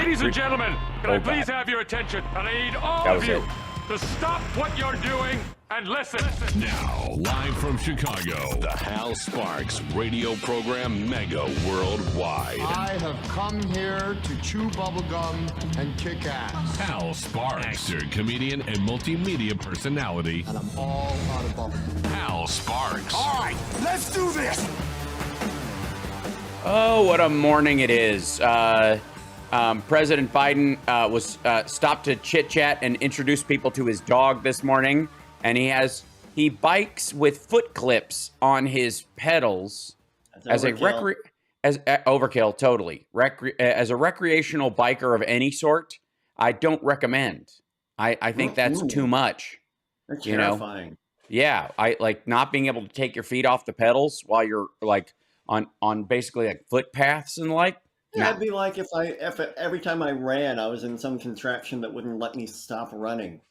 Ladies and gentlemen, can I please have your attention? And I need all of you to stop what you're doing and listen. Now, live from Chicago, the Hal Sparks radio program mega worldwide. I have come here to chew bubblegum and kick ass. Hal Sparks, actor, comedian, and multimedia personality. And I'm all out of bubblegum. Hal Sparks. All right, let's do this. Oh, what a morning it is. President Biden was stopped to chit-chat and introduce people to his dog this morning. And he bikes with foot clips on his pedals as overkill, totally. As a recreational biker of any sort, I don't recommend. I think that's too much. That's terrifying. Yeah, I like not being able to take your feet off the pedals while you're like on basically like footpaths and like. Yeah, it'd be like if every time I ran, I was in some contraption that wouldn't let me stop running.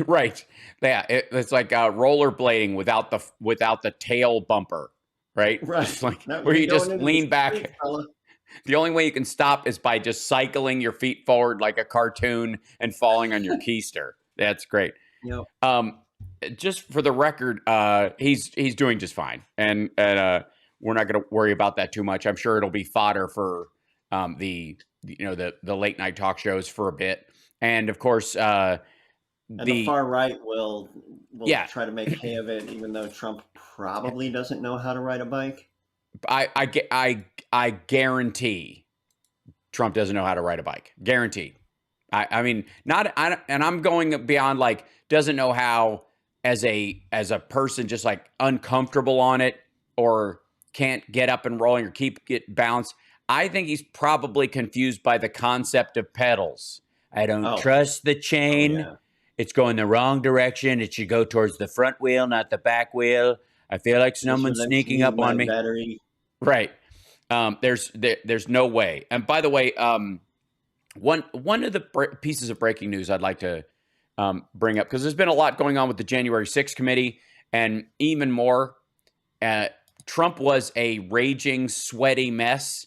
Right. Yeah, it's like rollerblading without the tail bumper, right? Right. It's like where you just lean back. Street, the only way you can stop is by just cycling your feet forward like a cartoon and falling on your keister. That's great. Yep. Just for the record, he's doing just fine, and we're not going to worry about that too much. I'm sure it'll be fodder for the late night talk shows for a bit, and of course, and the far right will try to make hay of it, even though Trump probably doesn't know how to ride a bike. I guarantee Trump doesn't know how to ride a bike. Guaranteed. I mean, and I'm going beyond like doesn't know how as a person, just like uncomfortable on it or can't get up and rolling or get balanced. I think he's probably confused by the concept of pedals. I don't trust the chain. Yeah. It's going the wrong direction. It should go towards the front wheel, not the back wheel. I feel like someone's sneaking up on me. Battery. Right. There's no way. And by the way, one of the pieces of breaking news I'd like to bring up, because there's been a lot going on with the January 6th committee, and even more, Trump was a raging, sweaty mess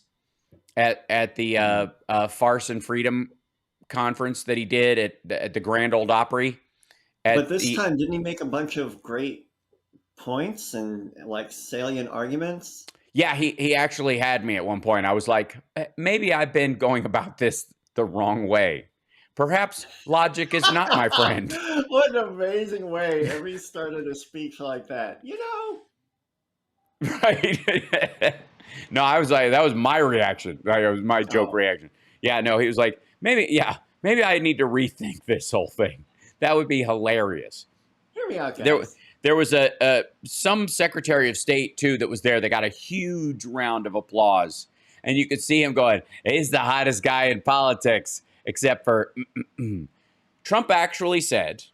at the Farce and Freedom conference that he did at the Grand Ole Opry. But this time, didn't he make a bunch of great points and like salient arguments? Yeah, he actually had me at one point. I was like, maybe I've been going about this the wrong way. Perhaps logic is not my friend. What an amazing way if he started a speech like that. Right. No, I was like, that was my reaction. It was my joke reaction. Yeah, no, he was like, maybe I need to rethink this whole thing. That would be hilarious. Hear me out, guys. There was some Secretary of State, too, that was there. They got a huge round of applause. And you could see him going, he's the hottest guy in politics, except for Trump actually said,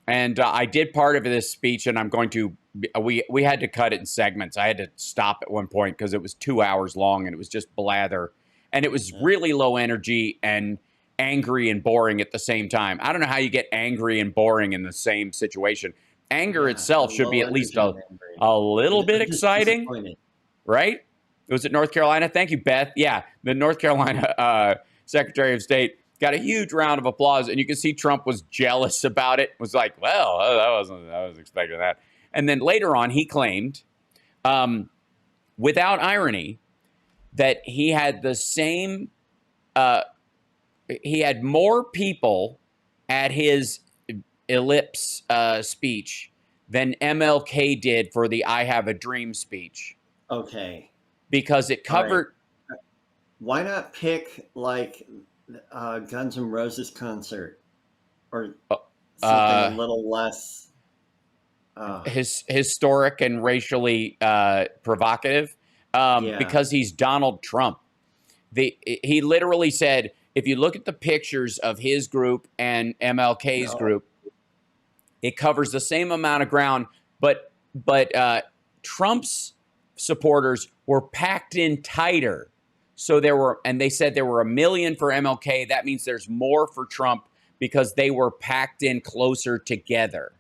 and I did part of this speech, and I'm going to, we had to cut it in segments. I had to stop at one point because it was 2 hours long, and it was just blather. And it was really low energy and angry and boring at the same time. I don't know how you get angry and boring in the same situation. Anger itself should be at least a little bit exciting, right? Was it North Carolina? Thank you, Beth. Yeah, the North Carolina Secretary of State got a huge round of applause, and you can see Trump was jealous about it. Was like, well, I was expecting that. And then later on, he claimed, without irony, that he had the same, he had more people at his ellipse speech than MLK did for the I Have a Dream speech. Okay. Because it covered... Right. Why not pick, like, Guns N' Roses concert? Or something a little less... historic and racially provocative. Because he's Donald Trump. He literally said, if you look at the pictures of his group and MLK's group, it covers the same amount of ground, but Trump's supporters were packed in tighter. So they said there were 1 million for MLK. That means there's more for Trump because they were packed in closer together.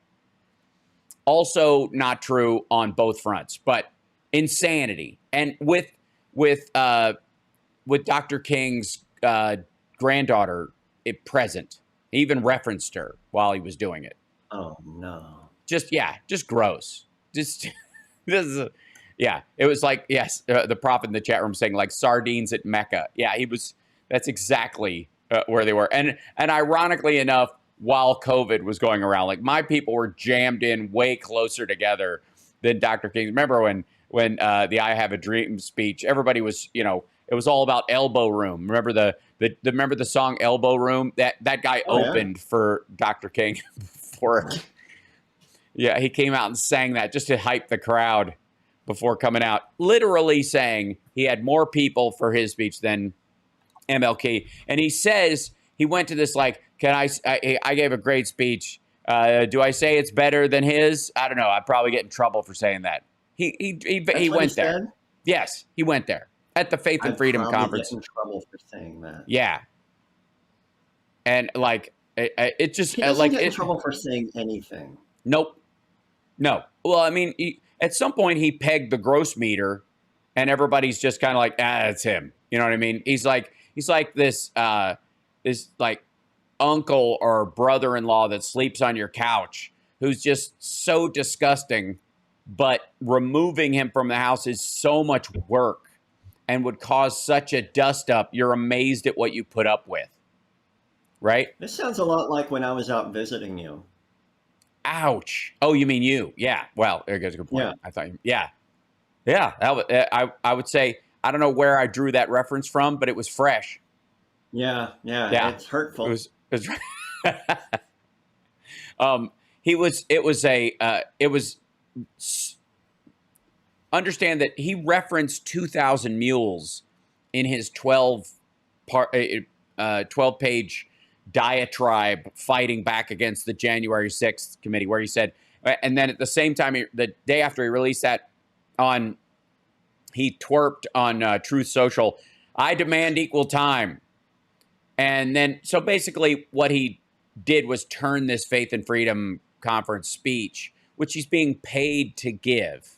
Also not true on both fronts, but insanity. And with Dr. King's granddaughter present. He even referenced her while he was doing it. Oh no! Just gross. Just this is it was like, yes, the prophet in the chat room saying like sardines at Mecca. Yeah, that's exactly where they were. And ironically enough, while COVID was going around, like my people were jammed in way closer together than Dr. King. Remember when the I Have a Dream speech, everybody was, it was all about elbow room. Remember the song Elbow Room? That guy opened for Dr. King before. Yeah, he came out and sang that just to hype the crowd before coming out, literally saying he had more people for his speech than MLK. And he says he went to this like, I gave a great speech. Do I say it's better than his? I don't know. I'd probably get in trouble for saying that. He went there. Said? Yes, he went there at the Faith and Freedom Conference. Get in trouble for saying that. Yeah, and like it just he doesn't get in trouble for saying anything. Nope. No. Well, I mean, at some point he pegged the gross meter, and everybody's just kind of like, it's him. You know what I mean? He's like this like uncle or brother-in-law that sleeps on your couch, who's just so disgusting, but removing him from the house is so much work and would cause such a dust up. You're amazed at what you put up with. Right? This sounds a lot like when I was out visiting you. Ouch. Oh, you mean you? Yeah. Well, there goes a good point. Yeah. I thought, yeah. I would say, I don't know where I drew that reference from, but it was fresh. Yeah. It's hurtful. It was understand that he referenced 2,000 mules in his 12-page diatribe fighting back against the January 6th committee, where he said, and then at the same time, the day after he released that he twerped on Truth Social, I demand equal time. And then, so basically what he did was turn this Faith and Freedom Conference speech, which he's being paid to give,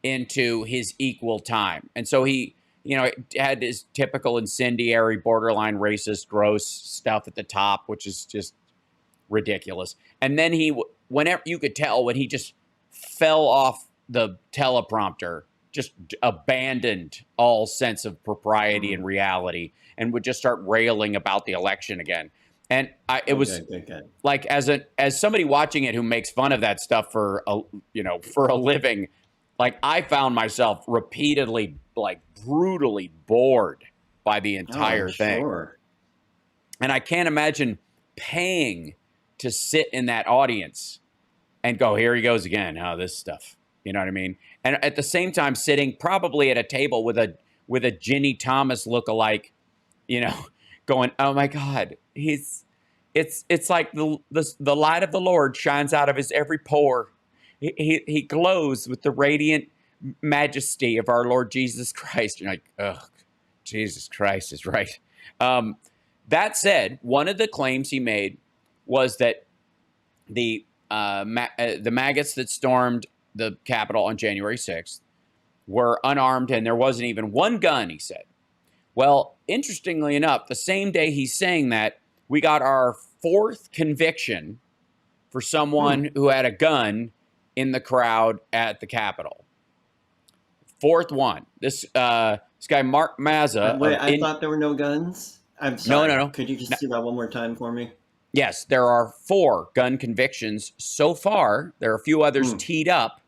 into his equal time. And so he, had his typical incendiary, borderline racist, gross stuff at the top, which is just ridiculous. And then whenever you could tell when he just fell off the teleprompter, just abandoned all sense of propriety and reality, and would just start railing about the election again. And it was like, as somebody watching it who makes fun of that stuff for a living, like I found myself repeatedly, like brutally bored by the entire thing. Sure. And I can't imagine paying to sit in that audience and go, here he goes again. This stuff, you know what I mean? And at the same time, sitting probably at a table with a Ginny Thomas lookalike, going, oh my God, it's like the light of the Lord shines out of his every pore. He glows with the radiant majesty of our Lord Jesus Christ. You're like, ugh, Jesus Christ is right. That said, one of the claims he made was that the maggots that stormed the Capitol on January 6th were unarmed and there wasn't even one gun, he said. Well, interestingly enough, the same day he's saying that, we got our fourth conviction for someone who had a gun in the crowd at the Capitol. Fourth one. This guy, Mark Mazza. Wait, I thought there were no guns? I'm sorry. No. Could you just do that one more time for me? Yes, there are 4 gun convictions so far. There are a few others teed up.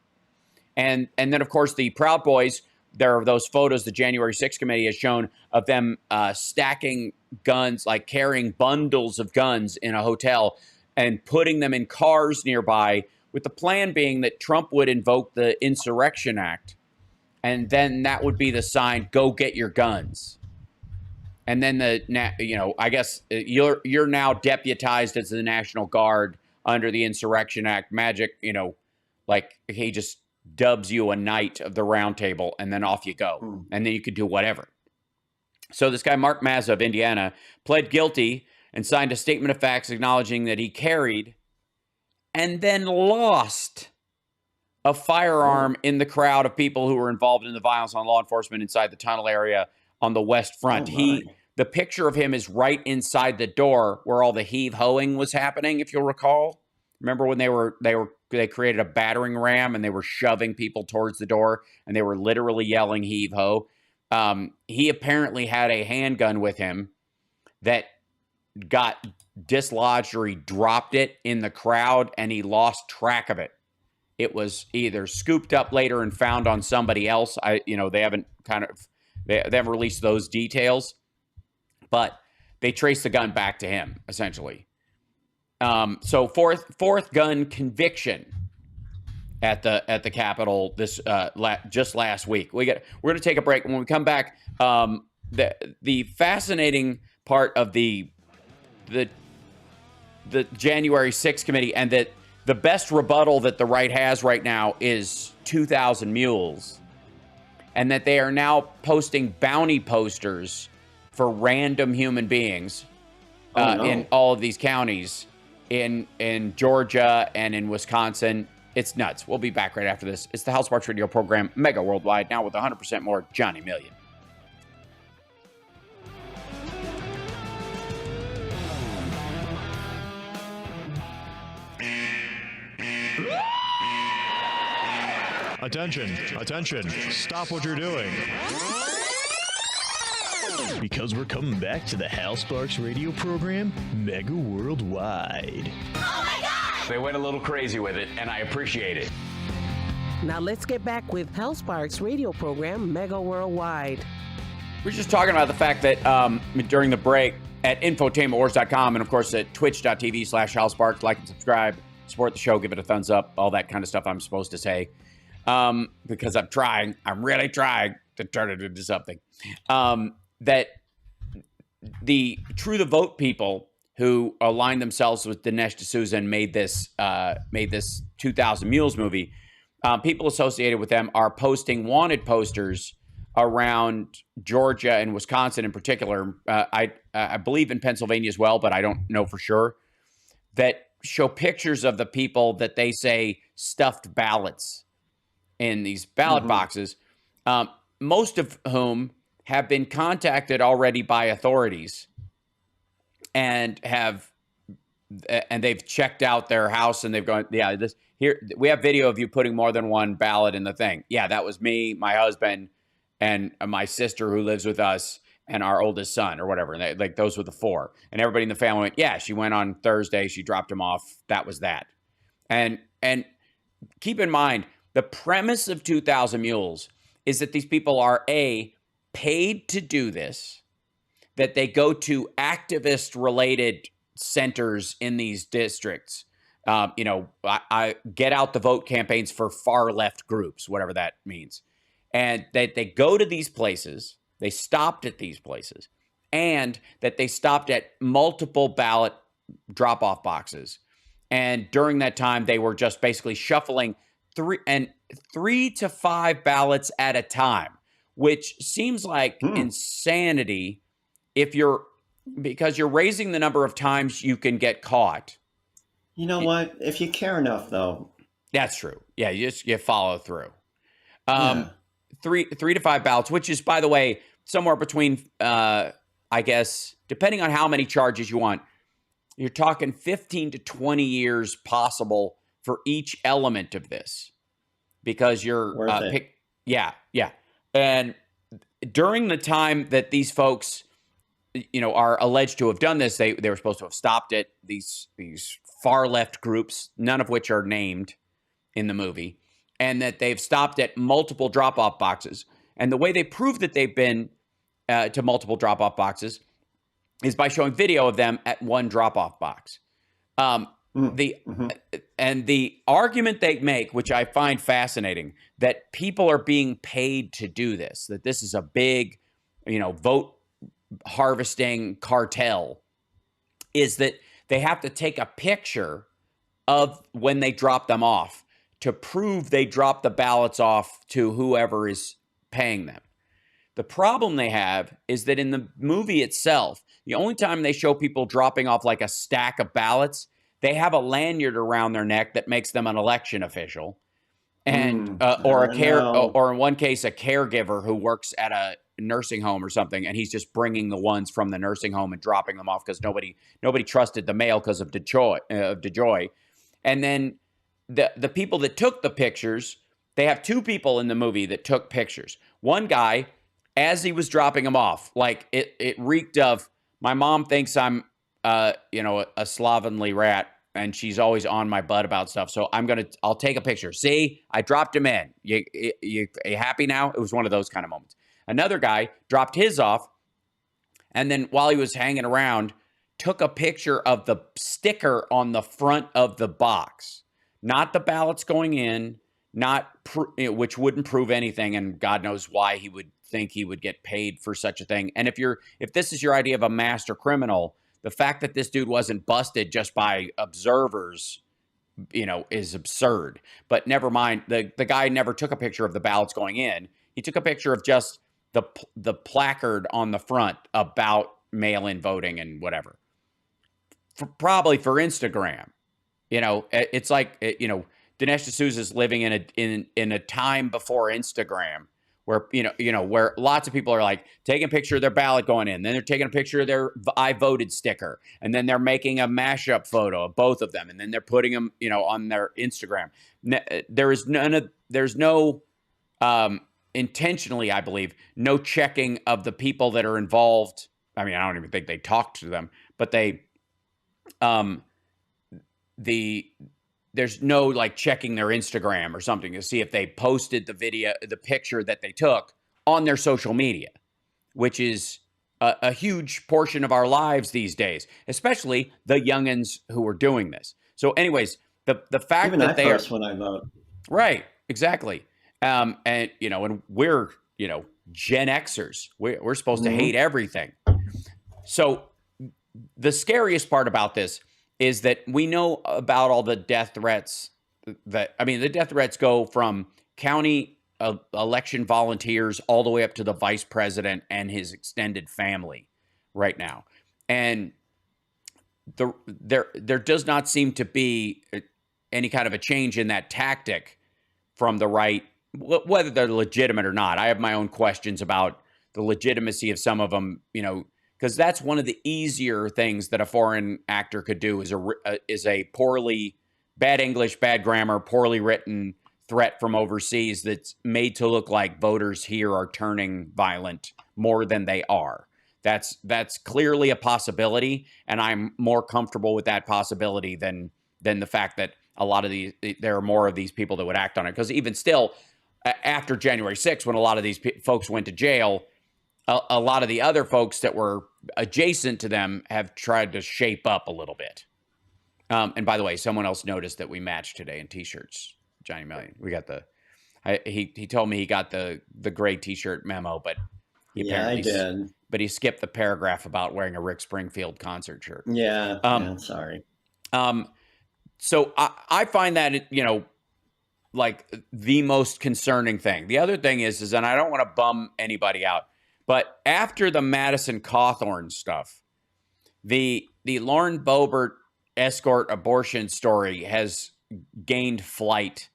And then, of course, the Proud Boys, there are those photos the January 6th committee has shown of them stacking guns, like carrying bundles of guns in a hotel and putting them in cars nearby, with the plan being that Trump would invoke the Insurrection Act. And then that would be the sign, go get your guns. And then I guess you're now deputized as the National Guard under the Insurrection Act. Magic, like he just dubs you a knight of the round table, and then off you go. And then you could do whatever. So this guy, Mark Mazza of Indiana, pled guilty and signed a statement of facts acknowledging that he carried and then lost a firearm in the crowd of people who were involved in the violence on law enforcement inside the tunnel area on the West Front. the picture of him is right inside the door where all the heave-hoing was happening, if you'll recall. Remember when they created a battering ram and they were shoving people towards the door and they were literally yelling heave-ho? He apparently had a handgun with him that got dislodged, or he dropped it in the crowd and he lost track of it. It was either scooped up later and found on somebody else. They haven't they haven't released those details, but they traced the gun back to him essentially. So fourth gun conviction at the Capitol just last week. We're going to take a break. When we come back, the fascinating part of the January 6th committee, and that the best rebuttal that the right has right now is 2,000 Mules, and that they are now posting bounty posters for random human beings in all of these counties in Georgia and in Wisconsin. It's nuts. We'll be back right after this. It's the Hal Sparks Radio program, Mega Worldwide, now with 100% more Johnny Million. Attention, stop what you're doing. Because we're coming back to the Hal Sparks Radio program, Mega Worldwide. Oh my God! They went a little crazy with it, and I appreciate it. Now let's get back with Hal Sparks Radio program, Mega Worldwide. We're just talking about the fact that during the break at infotainmentwars.com and, of course, at twitch.tv/Hal Sparks, like and subscribe, support the show, give it a thumbs up, all that kind of stuff I'm supposed to say. Because I'm really trying to turn it into something. That the True the Vote people who aligned themselves with Dinesh D'Souza and made this 2,000 Mules movie, people associated with them are posting wanted posters around Georgia and Wisconsin in particular. I believe in Pennsylvania as well, but I don't know for sure, that show pictures of the people that they say stuffed ballots in these ballot boxes, most of whom have been contacted already by authorities and they've checked out their house and they've gone, yeah, we have video of you putting more than one ballot in the thing. Yeah, that was me, my husband, and my sister who lives with us, and our oldest son or whatever. And those were the four. And everybody in the family went, yeah, she went on Thursday, she dropped him off. That was that. And keep in mind, the premise of 2,000 Mules is that these people are paid to do this, that they go to activist-related centers in these districts. I get out the vote campaigns for far left groups, whatever that means. And that they go to these places, they stopped at these places, and that they stopped at multiple ballot drop-off boxes. And during that time, they were just basically shuffling 3 to 5 ballots at a time, which seems like insanity because you're raising the number of times you can get caught. You know what? If you care enough, though. That's true. Yeah, you follow through. 3 to 5 ballots, which is, by the way, somewhere between, I guess, depending on how many charges you want, you're talking 15 to 20 years possible for each element of this, because you're yeah. And during the time that these folks, are alleged to have done this, they were supposed to have stopped at these far left groups, none of which are named in the movie, and that they've stopped at multiple drop-off boxes. And the way they prove that they've been to multiple drop-off boxes is by showing video of them at one drop-off box. And the argument they make, which I find fascinating, that people are being paid to do this, that this is a big, vote harvesting cartel, is that they have to take a picture of when they drop them off to prove they dropped the ballots off to whoever is paying them. The problem they have is that in the movie itself, the only time they show people dropping off like a stack of ballots, they have a lanyard around their neck that makes them an election official, and or in one case a caregiver who works at a nursing home or something, and he's just bringing the ones from the nursing home and dropping them off because nobody trusted the mail because of DeJoy. And then the people that took the pictures, they have two people in the movie that took pictures. One guy, as he was dropping them off, like it reeked of, my mom thinks I'm a slovenly rat, and she's always on my butt about stuff. So I'll take a picture. See, I dropped him in. You happy now? It was one of those kind of moments. Another guy dropped his off, and then while he was hanging around, took a picture of the sticker on the front of the box, not the ballots going in, which wouldn't prove anything, and God knows why he would think he would get paid for such a thing. And if this is your idea of a master criminal, the fact that this dude wasn't busted just by observers, is absurd. But never mind. The guy never took a picture of the ballots going in. He took a picture of just the placard on the front about mail-in voting and whatever. Probably for Instagram. It's like, Dinesh D'Souza is living in a time before Instagram, where where lots of people are like taking a picture of their ballot going in, then they're taking a picture of their I voted sticker, and then they're making a mashup photo of both of them, and then they're putting them on their Instagram. There's no intentionally, I believe, no checking of the people that are involved. I mean, I don't even think they talked to them, but there's no like checking their Instagram or something to see if they posted the picture that they took on their social media, which is a huge portion of our lives these days, especially the youngins who are doing this. So anyways, the fact even that they post when I vote. Right, exactly. And we're, Gen Xers, we're supposed to hate everything. So the scariest part about this is that we know about all the death threats the death threats go from county election volunteers all the way up to the vice president and his extended family right now. And there does not seem to be any kind of a change in that tactic from the right, whether they're legitimate or not. I have my own questions about the legitimacy of some of them, because that's one of the easier things that a foreign actor could do is a bad English, bad grammar, poorly written threat from overseas that's made to look like voters here are turning violent more than they are. That's clearly a possibility, and I'm more comfortable with that possibility than the fact that there are more of these people that would act on it. Because even still, after January 6th, when a lot of these folks went to jail, a lot of the other folks that were adjacent to them have tried to shape up a little bit. And by the way, someone else noticed that we matched today in T-shirts. Johnny Million, we got he told me he got the gray T-shirt memo, but I did. But he skipped the paragraph about wearing a Rick Springfield concert shirt. Yeah, sorry. So I find that like the most concerning thing. The other thing is, and I don't want to bum anybody out, but after the Madison Cawthorn stuff, the Lauren Boebert escort abortion story has gained flight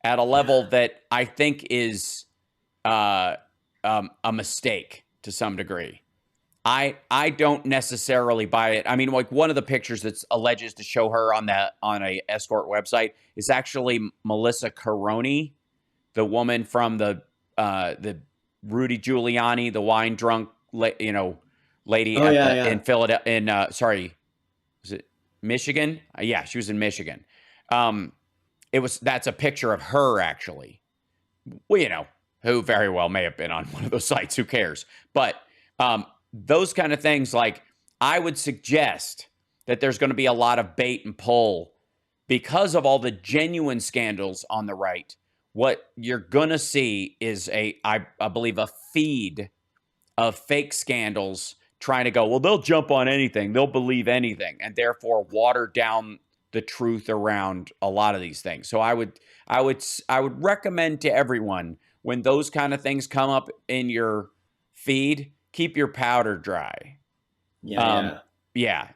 at a level that I think is a mistake to some degree. I don't necessarily buy it. I mean, like one of the pictures that's alleges to show her on a escort website is actually Melissa Caroni, the woman from the Rudy Giuliani, the wine drunk, lady in Philadelphia. Was it Michigan? Yeah, she was in Michigan. That's a picture of her actually. Well, who very well may have been on one of those sites. Who cares? But those kind of things, like I would suggest that there's going to be a lot of bait and pull because of all the genuine scandals on the right. What you're going to see is I believe a feed of fake scandals trying to go, well, they'll jump on anything. They'll believe anything, and therefore water down the truth around a lot of these things. So I would recommend to everyone, when those kind of things come up in your feed, keep your powder dry. Yeah.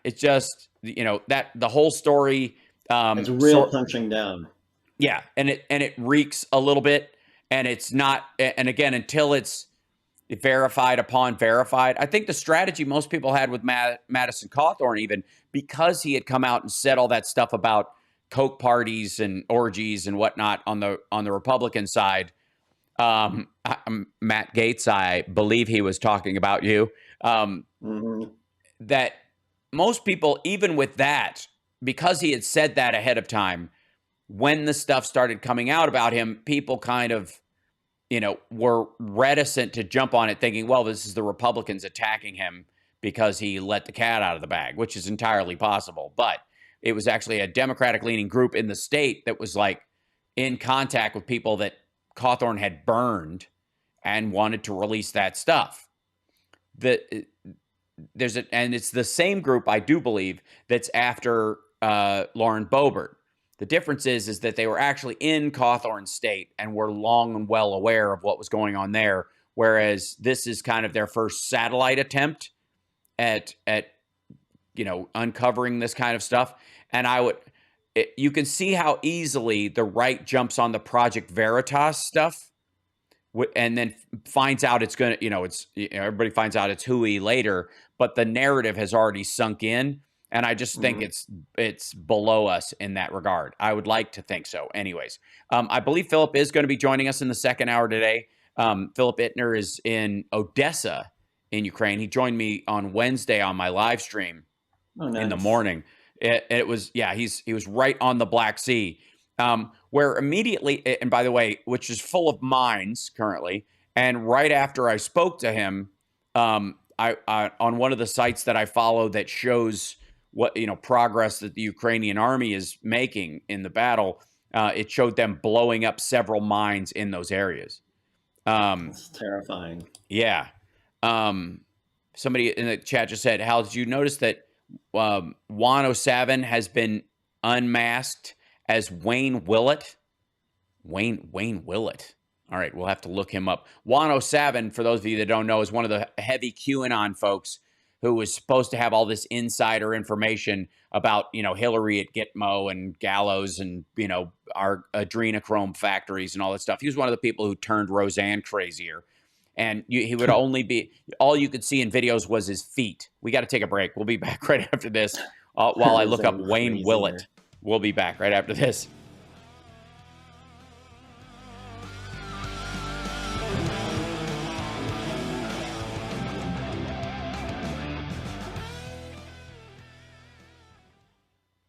It's just, that the whole story. It's real punching down. Yeah. And it reeks a little bit, and it's not, and again, until it's, verified upon verified. I think the strategy most people had with Madison Cawthorn, even because he had come out and said all that stuff about Coke parties and orgies and whatnot on the Republican side. Matt Gaetz, I believe he was talking about you. That most people, even with that, because he had said that ahead of time, when the stuff started coming out about him, people kind of, were reticent to jump on it thinking, well, this is the Republicans attacking him because he let the cat out of the bag, which is entirely possible. But it was actually a Democratic-leaning group in the state that was like in contact with people that Cawthorn had burned and wanted to release that stuff. And it's the same group, I do believe, that's after Lauren Boebert. The difference is that they were actually in Cawthorn's state and were long and well aware of what was going on there, whereas this is kind of their first satellite attempt at uncovering this kind of stuff. And you can see how easily the right jumps on the Project Veritas stuff, and then finds out it's going to, everybody finds out it's hooey later, but the narrative has already sunk in. And I just think it's below us in that regard. I would like to think so. Anyways, I believe Philip is going to be joining us in the second hour today. Philip Ittner is in Odessa in Ukraine. He joined me on Wednesday on my live stream in the morning. He was right on the Black Sea, where immediately, and by the way, which is full of mines currently. And right after I spoke to him, I on one of the sites that I follow that shows what progress that the Ukrainian army is making in the battle, it showed them blowing up several mines in those areas. It's terrifying. Yeah. Somebody in the chat just said, Hal, did you notice that Juan O'Savin has been unmasked as Wayne Willett? Wayne Willett. All right, we'll have to look him up. Juan O'Savin, for those of you that don't know, is one of the heavy QAnon folks who was supposed to have all this insider information about, Hillary at Gitmo and Gallows and, our adrenochrome factories and all that stuff. He was one of the people who turned Roseanne crazier. And he would only be, all you could see in videos was his feet. We got to take a break. We'll be back right after this while I look up Wayne Willett. We'll be back right after this.